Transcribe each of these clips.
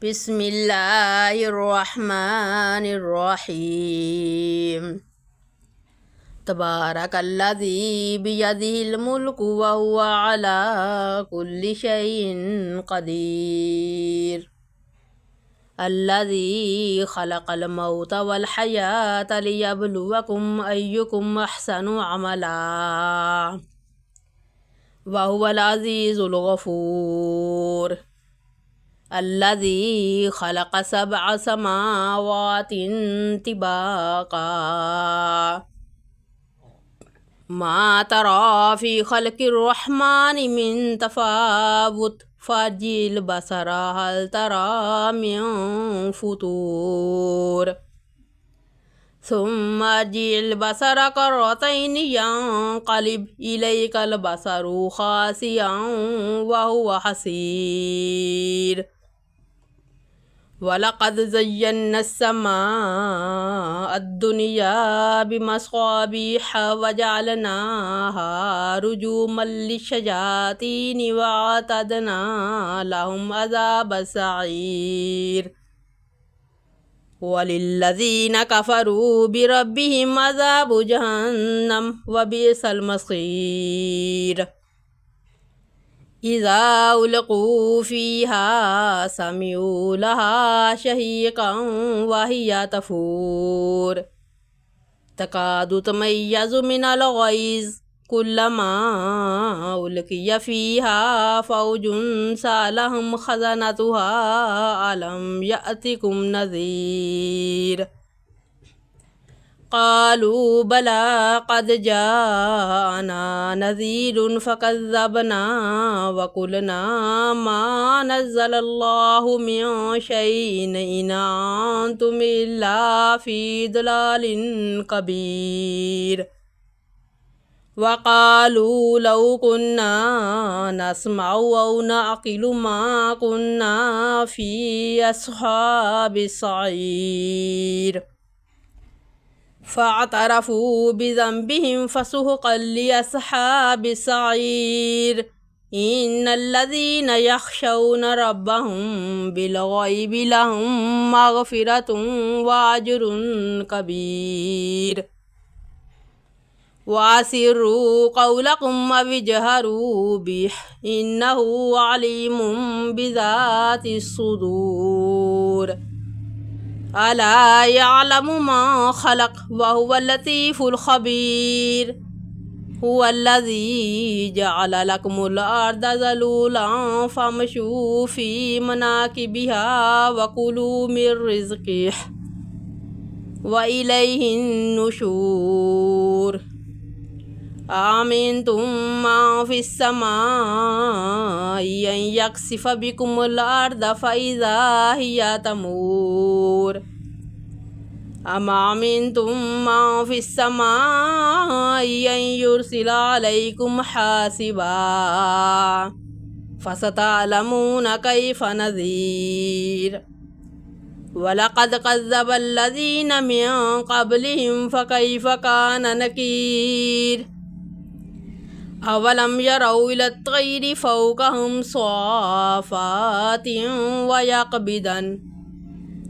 بسم الله الرحمن الرحيم تبارك الذي بيده الملك وهو على كل شيء قدير الذي خلق الموت والحياة ليبلوكم أيكم أحسن عملا وهو العزيز الغفور الذي خلق 7 سماوات طباقا ما ترى في خلق الرحمن من تفاوت فارجع البصر هل ترى من فطور ثم ارجع البصر كرتين ينقلب إليك البصر خاسئا وهو حسير ولقد زينا السماء الدنيا بمصابيح وجعلناها رجوما للشياطين وأعتدنا لهم عذاب السعير وللذين كفروا بربهم عذاب جهنم وبئس المصير إذا ألقوا فيها سمعوا لها شهيقا وهي تفور تكاد تميز من الغيظ كلما ألقي فيها فوج سألهم خزنتها ألم يأتكم نذير قالوا بلى قد جاءنا نذير فكذبنا وقلنا ما نزل الله من شيء إن أنتم إلا في ضلال كبير وقالوا لو كنا نسمع أو نعقل ما كنا في أصحاب السعير فاعترفوا بذنبهم فسحقا لأصحاب السعير إن الذين يخشون ربهم بالغيب لهم مغفرة وأجر كبير وأسروا قولكم أو اجهروا به إنه عليم بذات الصدور ألا يعلم ما خلق وهو اللطيف الخبير هو الذي جعل لكم الأرض ذلولا فامشوا في مناكبها وكلوا من رزقه وإليه النشور أأمنتم من في السماء أن يخسف بكم الأرض فإذا هي تمور أم أمنتم من في السماء أن يرسل عليكم حاسبا فستعلمون كيف نذير ولقد كذب الذين من قبلهم فكيف كان نكير أولم يروا إلى الطير فوقهم صافات ويقبضن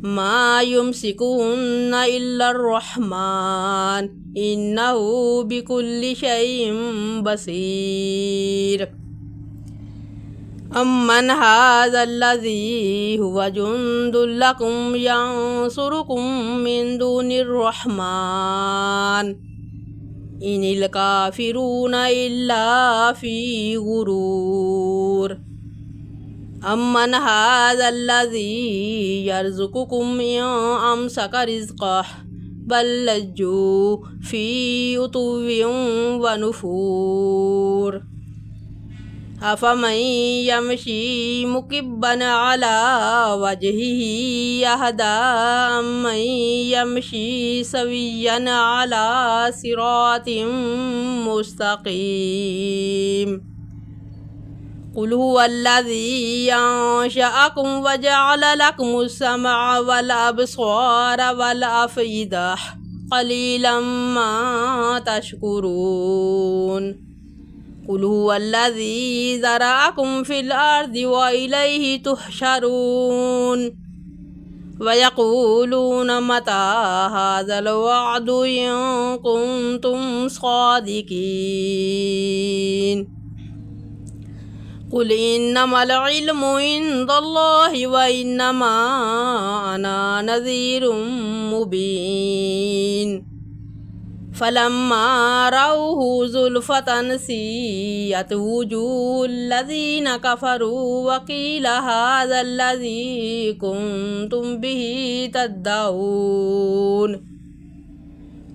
ما يمسكهن إلا الرحمن إنه بكل شيء بصير أمن هذا الذي هو جند لكم ينصركم من دون الرحمن إن الكافرون إلا في غرور أمن هذا الذي يرزقكم إن أمسك رزقه بل لجوا في عتو ونفور أفمن يمشي مكبا على وجهه يهدى أمن يمشي سويا على صراط مستقيم قل هو الذي أنشأكم وجعل لكم السمع والأبصار والأفئدة قليلا ما تشكرون قل هو الذي ذرأكم في الأرض وإليه تحشرون ويقولون متى هذا الوعد إن كنتم صادقين قل إنما العلم عند الله وإنما أنا نذير مبين فلما رأوه زلفة سيئت وجوه الذين كفروا وقيل هذا الذي كنتم به تدعون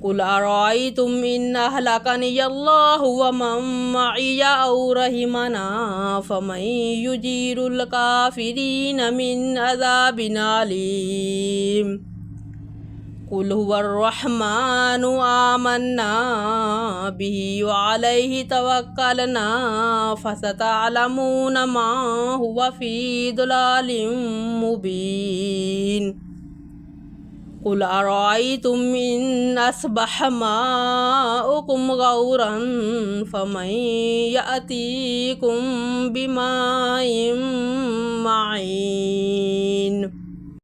قل أرأيتم إن أهلكني الله ومن معي أو رحمنا فمن يجير الكافرين من عذاب أليم قل هو الرحمن آمنا به وعليه توكلنا فستعلمون ما هو في ضلال مبين قل أرأيتم إن أصبح ماؤكم غورا فمن يأتيكم بماء معين